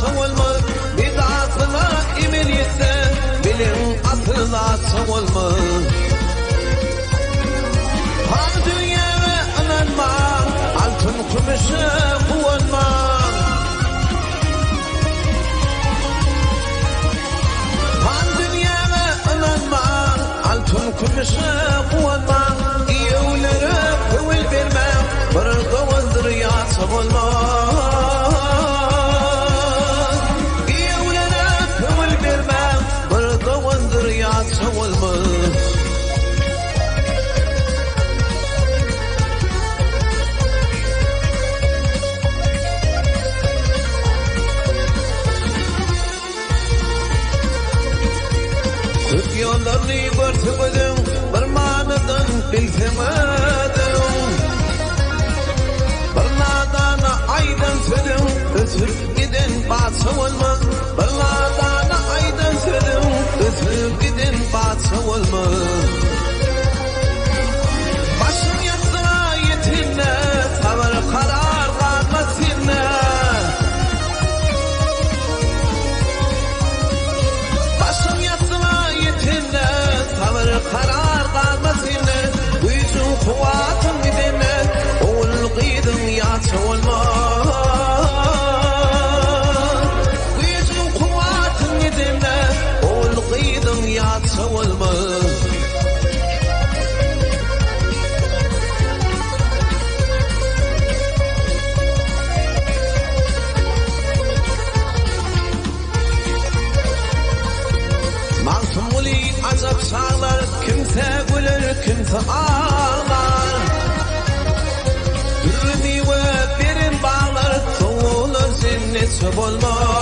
soğulmaz, bidatına imin yetse, bilin atına soğulmaz. Hak dünyaya inanma, altın kümüşe kuvvetma. Hak dünyaya inanma, altın kümüşe kuvvetma. İyevlere kuvvel verme, bir kavazdır ya soğulmaz. İyevlere kuvvel verme, bir kavazdır ya soğulmaz. Yollarını görtümedim, bir manıdan biltemedim. Bir nadana aydan söyledim, ötüp giden batsa olmaz. Bir nadana aydan söyledim, ötüp giden batsa olmaz. Başım yatsa yetinle, sabır karar kalmasınla. Başım yatsa yetinle, sabır karar kalmasınla. Gücün kuvvetın gidene, oğul gıydın yatsa olmaz. Gücün kuvvetın gidene, oğul gıydın yatsa olmaz. Masumuli azap sağlar, kimse güler, kimse ağlar. Ürünü ve birin bağlar, soğulur zinnet olmaz.